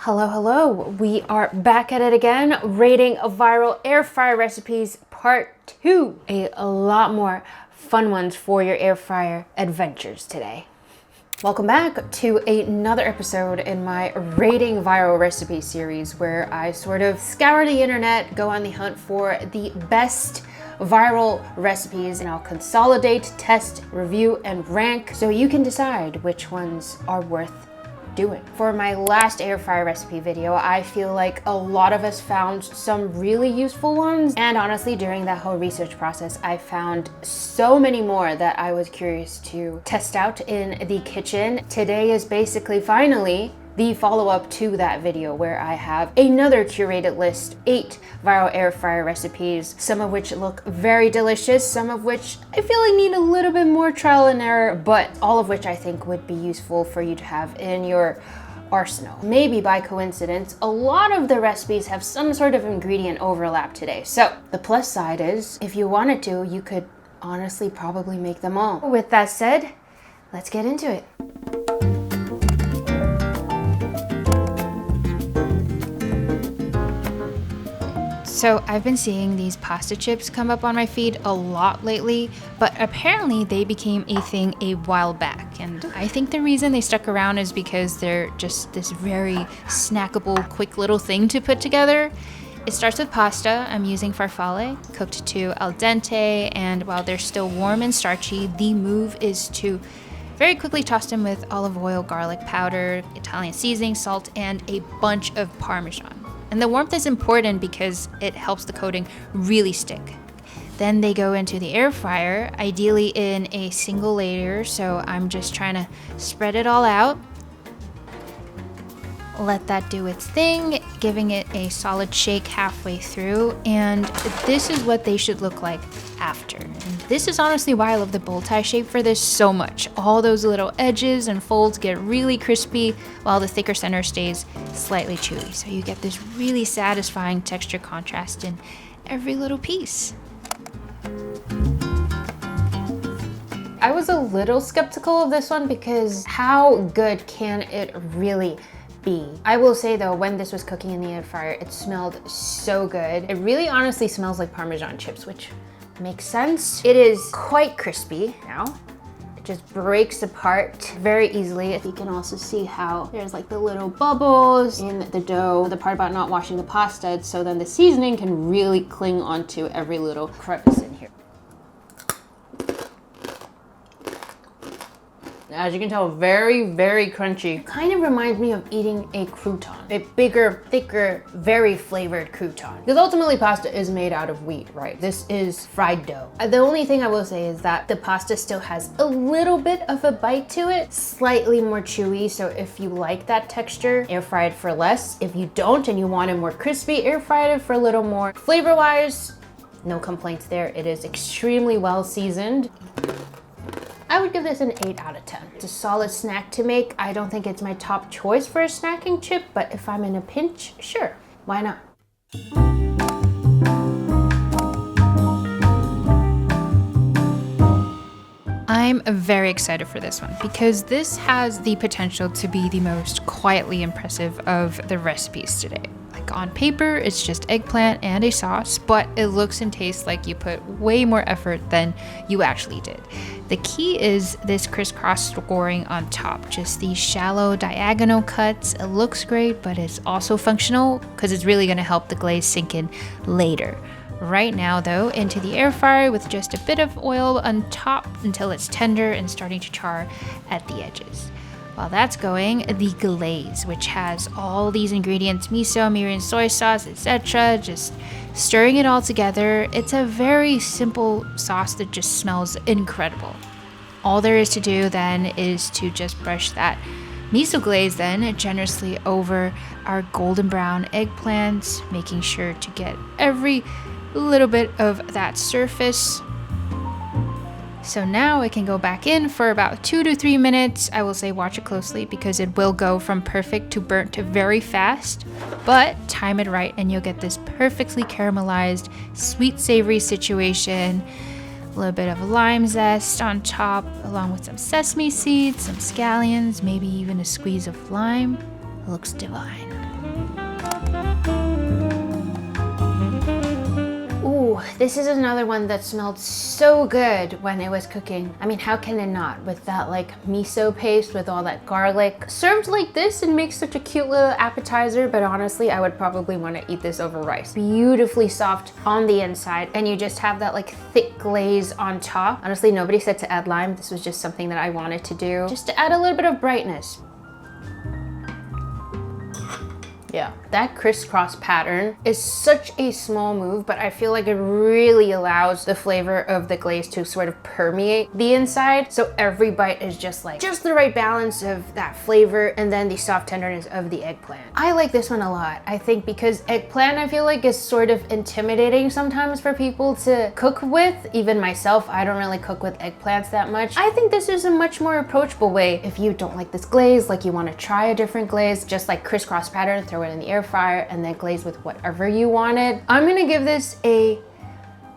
Hello, hello. We are back at it again, rating viral air fryer recipes part 2. A lot more fun ones for your air fryer adventures today. Welcome back to another episode in my rating viral recipe series where I sort of scour the internet, go on the hunt for the best viral recipes, and I'll consolidate, test, review, and rank so you can decide which ones are worth doing. For my last air fryer recipe video, I feel like a lot of us found some really useful ones, and honestly during that whole research process I found so many more that I was curious to test out in the kitchen. Today is basically finally the follow-up to that video where I have another curated list, 8 viral air fryer recipes, some of which look very delicious, some of which I feel like need a little bit more trial and error, but all of which I think would be useful for you to have in your arsenal. Maybe by coincidence, a lot of the recipes have some sort of ingredient overlap today. So the plus side is, if you wanted to, you could honestly probably make them all. With that said, let's get into it. So I've been seeing these pasta chips come up on my feed a lot lately, but apparently they became a thing a while back. And I think the reason they stuck around is because they're just this very snackable, quick little thing to put together. It starts with pasta. I'm using farfalle, cooked to al dente, and while they're still warm and starchy, the move is to very quickly toss them with olive oil, garlic powder, Italian seasoning, salt, and a bunch of Parmesan. And the warmth is important because it helps the coating really stick. Then they go into the air fryer, ideally in a single layer, so I'm just trying to spread it all out. Let that do its thing, giving it a solid shake halfway through, and this is what they should look like after. And this is honestly why I love the bow tie shape for this so much. All those little edges and folds get really crispy while the thicker center stays slightly chewy. So you get this really satisfying texture contrast in every little piece. I was a little skeptical of this one because how good can it really be? I will say though, when this was cooking in the air fryer, it smelled so good. It really honestly smells like Parmesan chips, which makes sense. It is quite crispy now. It just breaks apart very easily. You can also see how there's like the little bubbles in the dough. The part about not washing the pasta, so then the seasoning can really cling onto every little crevice in here. As you can tell, very, very crunchy. Kind of reminds me of eating a crouton. A bigger, thicker, very flavored crouton. Because ultimately pasta is made out of wheat, right? This is fried dough. The only thing I will say is that the pasta still has a little bit of a bite to it, slightly more chewy. So if you like that texture, air fry it for less. If you don't and you want it more crispy, air fry it for a little more. Flavor-wise, no complaints there. It is extremely well seasoned. I would give this an 8 out of 10. It's a solid snack to make. I don't think it's my top choice for a snacking chip, but if I'm in a pinch, sure, why not? I'm very excited for this one because this has the potential to be the most quietly impressive of the recipes today. Like on paper, it's just eggplant and a sauce, but it looks and tastes like you put way more effort than you actually did. The key is this crisscross scoring on top, just these shallow diagonal cuts. It looks great, but it's also functional because it's really gonna help the glaze sink in later. Right now though, into the air fryer with just a bit of oil on top until it's tender and starting to char at the edges. While that's going, the glaze, which has all these ingredients, miso, mirin, soy sauce, etc., just stirring it all together. It's a very simple sauce that just smells incredible. All there is to do then is to just brush that miso-glaze then generously over our golden brown eggplant, making sure to get every little bit of that surface. So now it can go back in for about 2 to 3 minutes. I will say watch it closely because it will go from perfect to burnt to very fast, but time it right and you'll get this perfectly caramelized, sweet savory situation. A little bit of lime zest on top, along with some sesame seeds, some scallions, maybe even a squeeze of lime. It looks divine. Ooh, this is another one that smelled so good when it was cooking. I mean, how can it not? With that like miso paste with all that garlic. Served like this, it makes such a cute little appetizer, but honestly, I would probably want to eat this over rice. Beautifully soft on the inside, and you just have that like thick glaze on top. Honestly, nobody said to add lime. This was just something that I wanted to do, just to add a little bit of brightness. Yeah, that crisscross pattern is such a small move, but I feel like it really allows the flavor of the glaze to sort of permeate the inside. So every bite is just like, just the right balance of that flavor and then the soft tenderness of the eggplant. I like this one a lot. I think because eggplant, I feel like is sort of intimidating sometimes for people to cook with. Even myself, I don't really cook with eggplants that much. I think this is a much more approachable way. If you don't like this glaze, like you want to try a different glaze, just like crisscross pattern, throw it in the air fryer and then glaze with whatever you wanted. I'm gonna give this a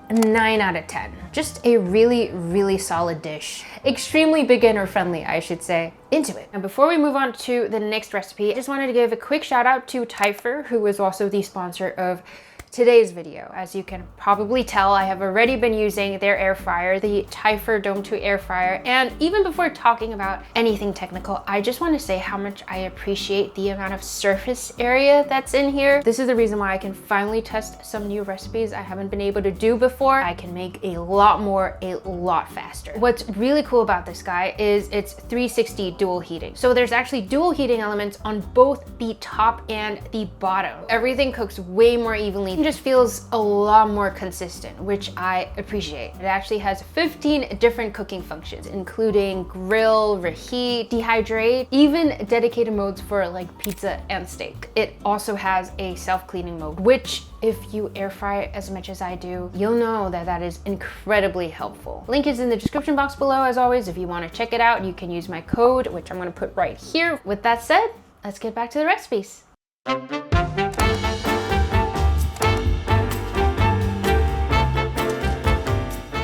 9 out of 10. Just a really, really solid dish. Extremely beginner friendly, I should say. Into it. And before we move on to the next recipe, I just wanted to give a quick shout out to Tyfer, who is also the sponsor of today's video. As you can probably tell, I have already been using their air fryer, the Tyfer Dome 2 air fryer. And even before talking about anything technical, I just want to say how much I appreciate the amount of surface area that's in here. This is the reason why I can finally test some new recipes I haven't been able to do before. I can make a lot more, a lot faster. What's really cool about this guy is it's 360 dual heating. So there's actually dual heating elements on both the top and the bottom. Everything cooks way more evenly. Just feels a lot more consistent, which I appreciate. It actually has 15 different cooking functions, including grill, reheat, dehydrate, even dedicated modes for like pizza and steak. It also has a self-cleaning mode, which if you air fry as much as I do, you'll know that that is incredibly helpful. Link is in the description box below. As always, if you want to check it out, you can use my code, which I'm going to put right here. With that said, let's get back to the recipes.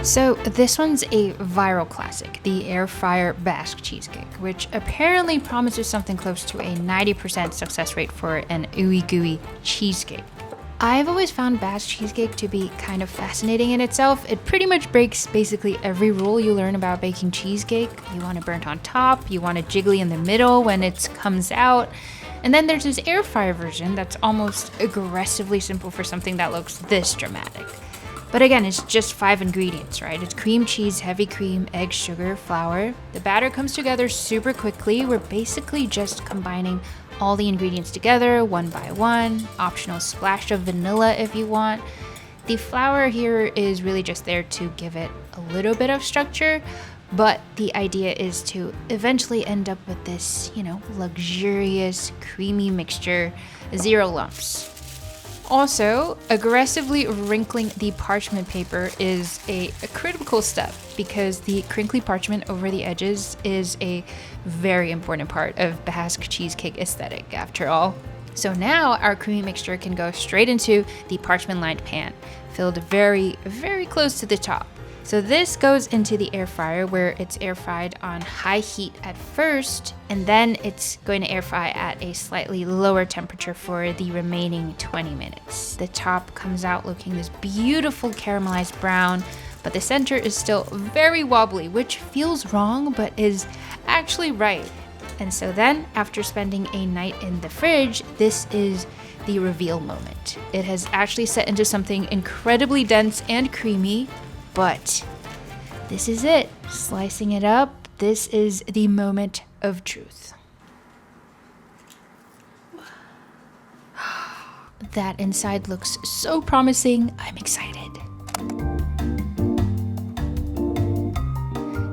So this one's a viral classic, the air fryer basque cheesecake, which apparently promises something close to a 90% success rate for an ooey gooey cheesecake. I've always found basque cheesecake to be kind of fascinating in itself. It pretty much breaks basically every rule you learn about baking cheesecake. You want it burnt on top, you want it jiggly in the middle when it comes out. And then there's this air fryer version that's almost aggressively simple for something that looks this dramatic. But again, it's just 5 ingredients, right? It's cream cheese, heavy cream, egg, sugar, flour. The batter comes together super quickly. We're basically just combining all the ingredients together one by one. Optional splash of vanilla if you want. The flour here is really just there to give it a little bit of structure, but the idea is to eventually end up with this, luxurious, creamy mixture, 0 lumps. Also, aggressively wrinkling the parchment paper is a critical step because the crinkly parchment over the edges is a very important part of basque cheesecake aesthetic after all. So now our creamy mixture can go straight into the parchment-lined pan, filled very, very close to the top. So this goes into the air fryer where it's air fried on high heat at first, and then it's going to air fry at a slightly lower temperature for the remaining 20 minutes. The top comes out looking this beautiful caramelized brown, but the center is still very wobbly, which feels wrong, but is actually right. And so then, after spending a night in the fridge, this is the reveal moment. It has actually set into something incredibly dense and creamy, but this is it. Slicing it up, this is the moment of truth. That inside looks so promising. I'm excited.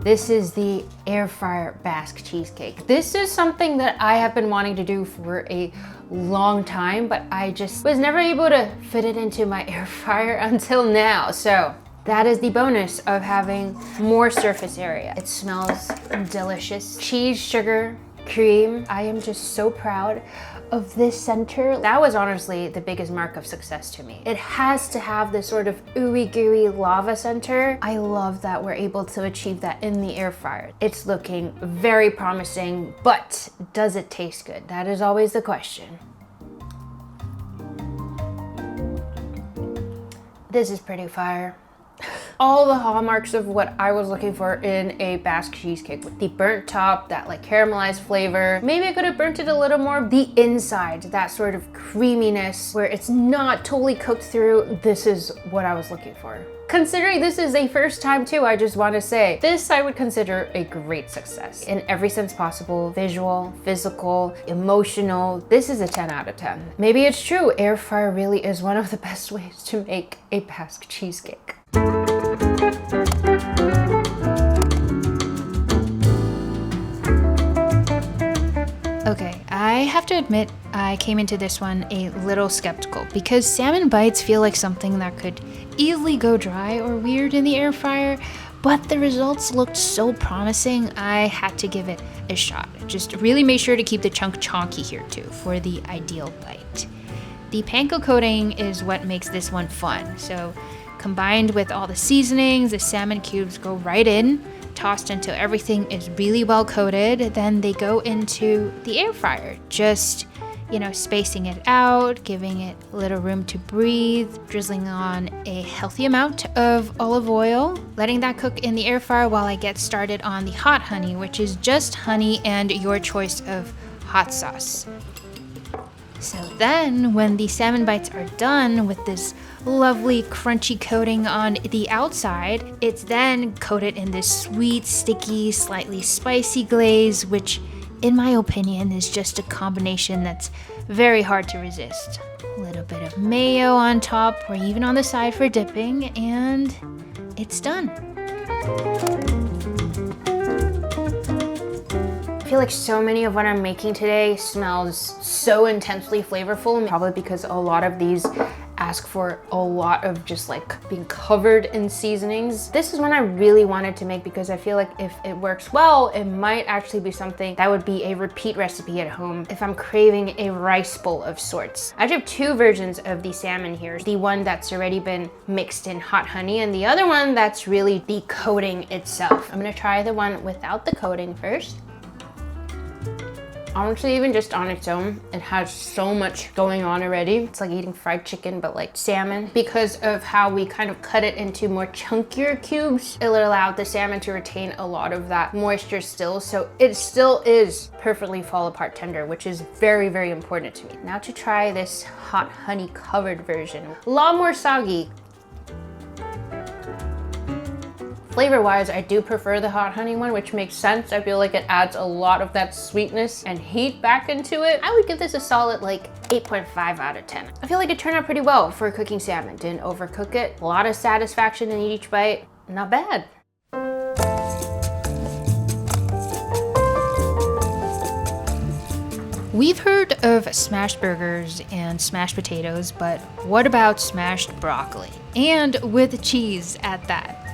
This is the air fryer basque cheesecake. This is something that I have been wanting to do for a long time, but I just was never able to fit it into my air fryer until now. So that is the bonus of having more surface area. It smells delicious. Cheese, sugar, cream. I am just so proud of this center. That was honestly the biggest mark of success to me. It has to have this sort of ooey gooey lava center. I love that we're able to achieve that in the air fryer. It's looking very promising, but does it taste good? That is always the question. This is pretty fire. All the hallmarks of what I was looking for in a basque cheesecake. With the burnt top, that like caramelized flavor. Maybe I could have burnt it a little more. The inside, that sort of creaminess where it's not totally cooked through. This is what I was looking for. Considering this is a first time too, I just want to say this I would consider a great success in every sense possible. Visual, physical, emotional. This is a 10 out of 10. Maybe it's true. Air fryer really is one of the best ways to make a basque cheesecake. Okay, I have to admit I came into this one a little skeptical because salmon bites feel like something that could easily go dry or weird in the air fryer, but the results looked so promising I had to give it a shot. Just really make sure to keep the chunk chonky here too for the ideal bite. The panko coating is what makes this one fun, so combined with all the seasonings, the salmon cubes go right in, tossed until everything is really well coated. Then they go into the air fryer, just, spacing it out, giving it a little room to breathe, drizzling on a healthy amount of olive oil, letting that cook in the air fryer while I get started on the hot honey, which is just honey and your choice of hot sauce. So then when the salmon bites are done with this lovely crunchy coating on the outside, it's then coated in this sweet, sticky, slightly spicy glaze, which in my opinion is just a combination that's very hard to resist. A little bit of mayo on top or even on the side for dipping, and it's done. I feel like so many of what I'm making today smells so intensely flavorful, probably because a lot of these ask for a lot of just like being covered in seasonings. This is one I really wanted to make because I feel like if it works well, it might actually be something that would be a repeat recipe at home if I'm craving a rice bowl of sorts. I have two versions of the salmon here. The one that's already been mixed in hot honey and the other one that's really the coating itself. I'm gonna try the one without the coating first. Honestly, even just on its own, it has so much going on already. It's like eating fried chicken, but like salmon. Because of how we kind of cut it into more chunkier cubes, it allowed the salmon to retain a lot of that moisture still. So it still is perfectly fall apart tender, which is very, very important to me. Now to try this hot honey covered version. A lot more soggy. Flavor-wise, I do prefer the hot honey one, which makes sense. I feel like it adds a lot of that sweetness and heat back into it. I would give this a solid like 8.5 out of 10. I feel like it turned out pretty well for cooking salmon. Didn't overcook it. A lot of satisfaction in each bite. Not bad. We've heard of smashed burgers and smashed potatoes, but what about smashed broccoli? And with cheese at that.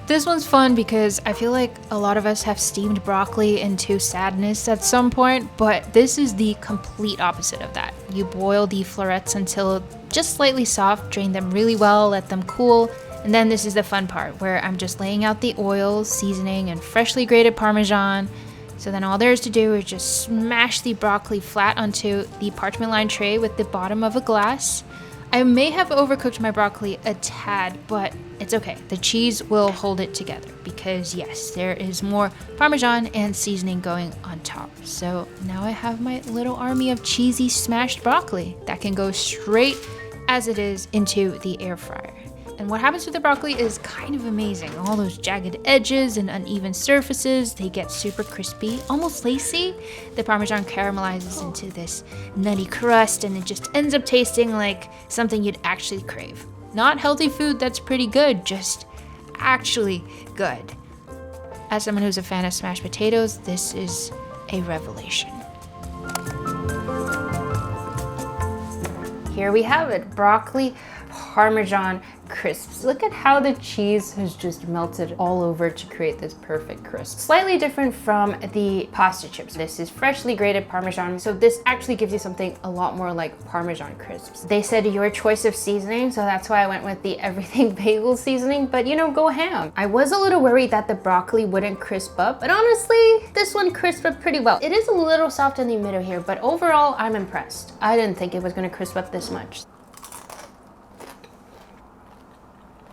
This one's fun because I feel like a lot of us have steamed broccoli into sadness at some point, but this is the complete opposite of that. You boil the florets until just slightly soft, drain them really well, let them cool, and then this is the fun part where I'm just laying out the oil, seasoning, and freshly grated Parmesan. So then all there is to do is just smash the broccoli flat onto the parchment lined tray with the bottom of a glass. I may have overcooked my broccoli a tad, but it's okay. The cheese will hold it together because yes, there is more Parmesan and seasoning going on top. So now I have my little army of cheesy smashed broccoli that can go straight as it is into the air fryer. And what happens with the broccoli is kind of amazing. All those jagged edges and uneven surfaces, they get super crispy, almost lacy. The Parmesan caramelizes into this nutty crust and it just ends up tasting like something you'd actually crave. Not healthy food that's pretty good, just actually good. As someone who's a fan of smashed potatoes, this is a revelation. Here we have it, broccoli Parmesan crisps. Look at how the cheese has just melted all over to create this perfect crisp. Slightly different from the pasta chips. This is freshly grated Parmesan, so this actually gives you something a lot more like Parmesan crisps. They said your choice of seasoning, so that's why I went with the everything bagel seasoning, but go ham. I was a little worried that the broccoli wouldn't crisp up, but honestly, this one crisped up pretty well. It is a little soft in the middle here, but overall, I'm impressed. I didn't think it was gonna crisp up this much.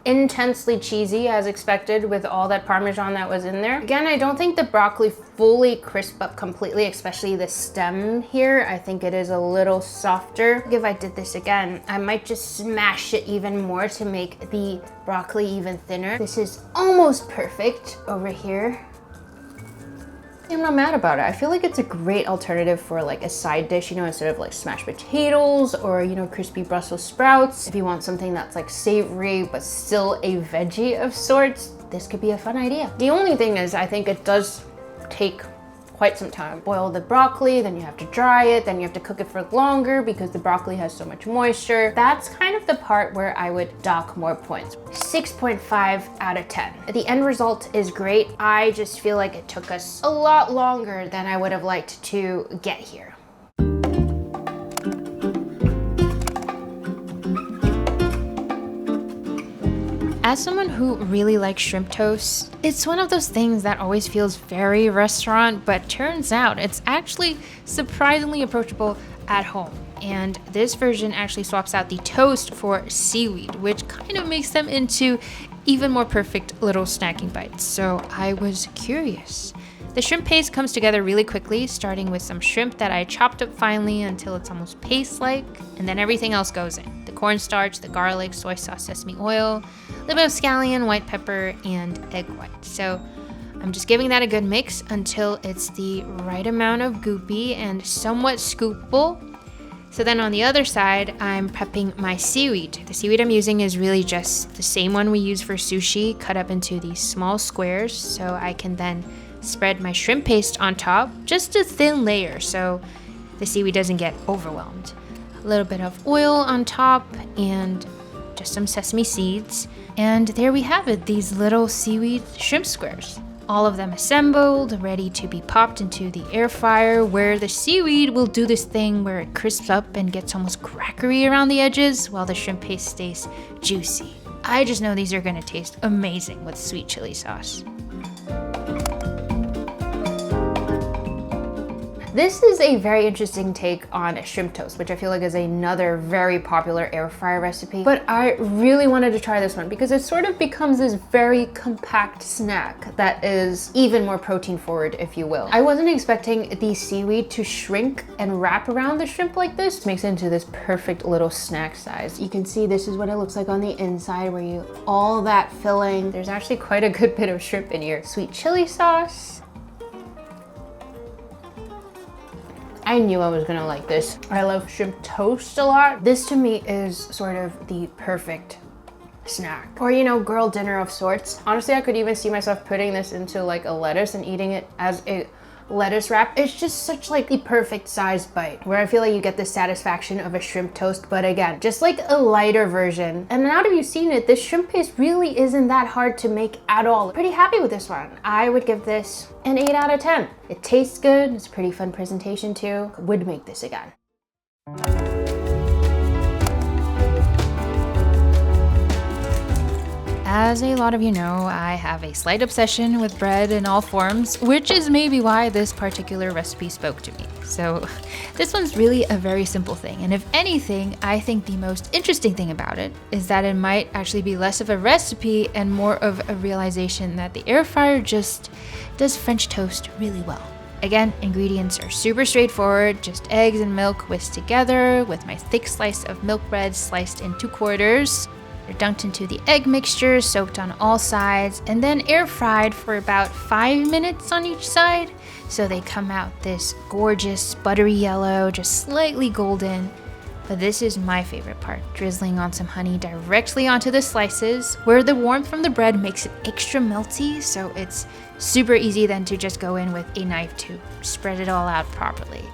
intensely cheesy as expected with all that Parmesan that was in there. Again, I don't think the broccoli fully crisp up completely, especially the stem here. I think it is a little softer. If I did this again, I might just smash it even more to make the broccoli even thinner. This is almost perfect over here. I'm not mad about it. I feel like it's a great alternative for like a side dish, you know, instead of like smashed potatoes or, you know, crispy Brussels sprouts. If you want something that's like savory, but still a veggie of sorts, this could be a fun idea. The only thing is I think it does take quite some time. Boil the broccoli, then you have to dry it, then you have to cook it for longer because the broccoli has so much moisture. That's kind of the part where I would dock more points. 6.5 out of 10. The end result is great. I just feel like it took us a lot longer than I would have liked to get here. As someone who really likes shrimp toast, it's one of those things that always feels very restaurant, but turns out it's actually surprisingly approachable at home. And this version actually swaps out the toast for seaweed, which kind of makes them into even more perfect little snacking bites. So I was curious. The shrimp paste comes together really quickly, starting with some shrimp that I chopped up finely until it's almost paste-like, and then everything else goes in. The cornstarch, the garlic, soy sauce, sesame oil, a little bit of scallion, white pepper, and egg white. So I'm just giving that a good mix until it's the right amount of goopy and somewhat scoopable. So then on the other side, I'm prepping my seaweed. The seaweed I'm using is really just the same one we use for sushi, cut up into these small squares, so I can then spread my shrimp paste on top, just a thin layer so the seaweed doesn't get overwhelmed. A little bit of oil on top and just some sesame seeds. And there we have it, these little seaweed shrimp squares. All of them assembled, ready to be popped into the air fryer, where the seaweed will do this thing where it crisps up and gets almost crackery around the edges while the shrimp paste stays juicy. I just know these are gonna taste amazing with sweet chili sauce. This is a very interesting take on shrimp toast, which I feel like is another very popular air fryer recipe. But I really wanted to try this one because it sort of becomes this very compact snack that is even more protein forward, if you will. I wasn't expecting the seaweed to shrink and wrap around the shrimp like this. It makes it into this perfect little snack size. You can see this is what it looks like on the inside, where you all that filling. There's actually quite a good bit of shrimp in here. Sweet chili sauce. I knew I was gonna like this. I love shrimp toast a lot. This to me is sort of the perfect snack. Or, you know, girl dinner of sorts. Honestly, I could even see myself putting this into like a lettuce and eating it as a lettuce wrap. It's just such like the perfect sized bite where I feel like you get the satisfaction of a shrimp toast, but again, just like a lighter version. And now that you've seen it, this shrimp paste really isn't that hard to make at all. Pretty happy with this one. I would give this an 8 out of 10. It tastes good. It's a pretty fun presentation too. Would make this again. As a lot of you know, I have a slight obsession with bread in all forms, which is maybe why this particular recipe spoke to me. So this one's really a very simple thing, and if anything, I think the most interesting thing about it is that it might actually be less of a recipe and more of a realization that the air fryer just does French toast really well. Again, ingredients are super straightforward, just eggs and milk whisked together with my thick slice of milk bread sliced in 2/4. They're dunked into the egg mixture, soaked on all sides, and then air fried for about 5 minutes on each side. So they come out this gorgeous buttery yellow, just slightly golden. But this is my favorite part, drizzling on some honey directly onto the slices, where the warmth from the bread makes it extra melty, so it's super easy then to just go in with a knife to spread it all out properly.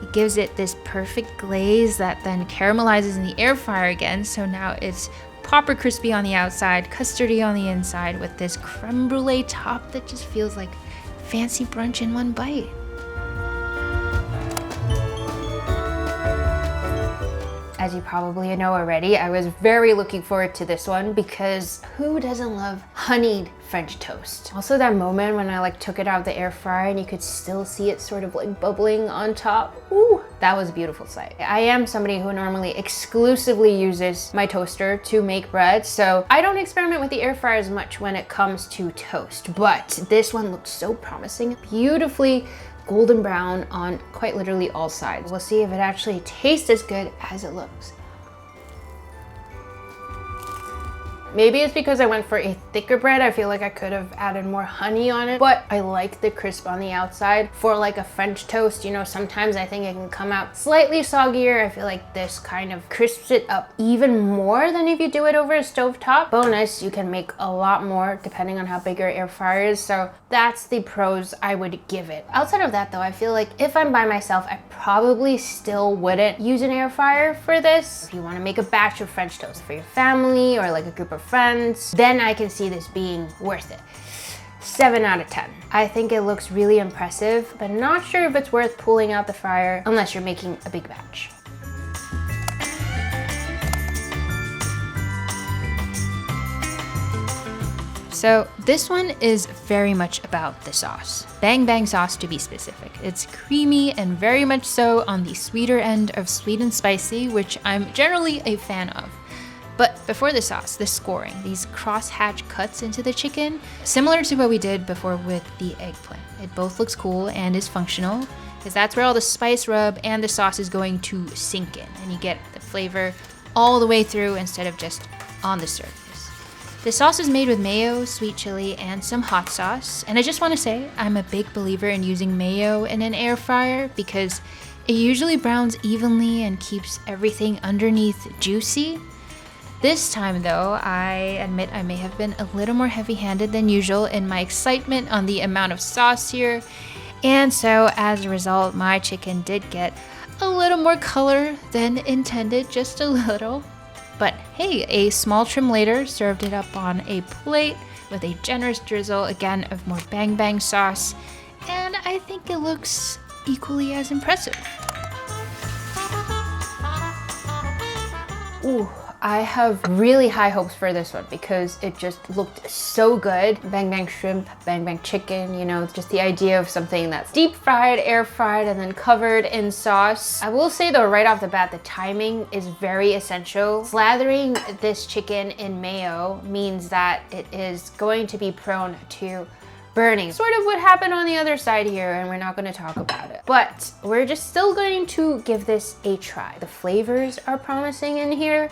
It gives it this perfect glaze that then caramelizes in the air fryer again, so now it's proper crispy on the outside, custardy on the inside, with this creme brulee top that just feels like fancy brunch in one bite. As you probably know already, I was very looking forward to this one because who doesn't love honeyed French toast? Also that moment when I like took it out of the air fryer and you could still see it sort of like bubbling on top. Ooh, that was a beautiful sight. I am somebody who normally exclusively uses my toaster to make bread, so I don't experiment with the air fryer as much when it comes to toast, but this one looks so promising. Beautifully golden brown on quite literally all sides. We'll see if it actually tastes as good as it looks. Maybe it's because I went for a thicker bread. I feel like I could have added more honey on it, but I like the crisp on the outside. For like a French toast, you know, sometimes I think it can come out slightly soggier. I feel like this kind of crisps it up even more than if you do it over a stovetop. Bonus, you can make a lot more depending on how big your air fryer is. So that's the pros I would give it. Outside of that though, I feel like if I'm by myself, I probably still wouldn't use an air fryer for this. If you want to make a batch of French toast for your family or like a group of friends, then I can see this being worth it. 7 out of 10. I think it looks really impressive, but not sure if it's worth pulling out the fryer unless you're making a big batch. So this one is very much about the sauce. Bang bang sauce to be specific. It's creamy and very much so on the sweeter end of sweet and spicy, which I'm generally a fan of. But before the sauce, the scoring, these cross-hatch cuts into the chicken, similar to what we did before with the eggplant. It both looks cool and is functional because that's where all the spice rub and the sauce is going to sink in, and you get the flavor all the way through instead of just on the surface. The sauce is made with mayo, sweet chili, and some hot sauce. And I just want to say I'm a big believer in using mayo in an air fryer because it usually browns evenly and keeps everything underneath juicy. This time though, I admit I may have been a little more heavy-handed than usual in my excitement on the amount of sauce here. And so as a result, my chicken did get a little more color than intended, just a little. But hey, a small trim later served it up on a plate with a generous drizzle, again, of more bang bang sauce. And I think it looks equally as impressive. Ooh. I have really high hopes for this one because it just looked so good. Bang bang shrimp, bang bang chicken, you know, just the idea of something that's deep fried, air fried, and then covered in sauce. I will say though, right off the bat, the timing is very essential. Slathering this chicken in mayo means that it is going to be prone to burning. Sort of what happened on the other side here, and we're not going to talk about it. But we're just still going to give this a try. The flavors are promising in here.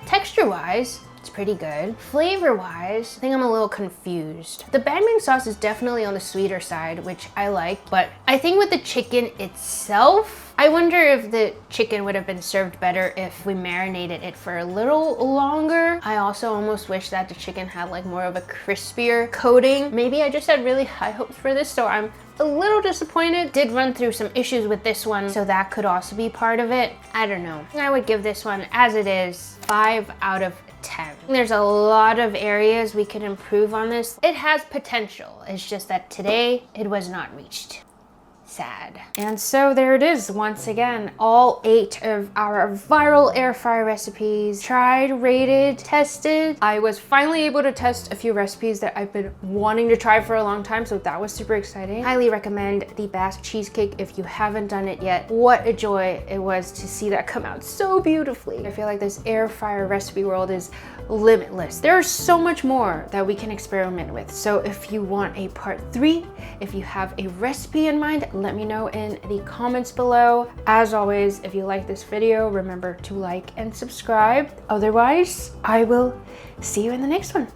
Texture-wise, it's pretty good. Flavor-wise, I think I'm a little confused. The bang bang sauce is definitely on the sweeter side, which I like, but I think with the chicken itself, I wonder if the chicken would have been served better if we marinated it for a little longer. I also almost wish that the chicken had like more of a crispier coating. Maybe I just had really high hopes for this, so I'm a little disappointed. Did run through some issues with this one, so that could also be part of it. I don't know. I would give this one, as it is, 5 out of 10. There's a lot of areas we could improve on this. It has potential. It's just that today it was not reached. Sad. And so there it is, once again, all 8 of our viral air fryer recipes tried, rated, tested. I was finally able to test a few recipes that I've been wanting to try for a long time, so that was super exciting. Highly recommend the basque cheesecake if you haven't done it yet. What a joy it was to see that come out so beautifully. I feel like this air fryer recipe world is limitless. There's so much more that we can experiment with. So if you want a part 3, if you have a recipe in mind, let me know in the comments below. As always, if you like this video, remember to like and subscribe. Otherwise, I will see you in the next one.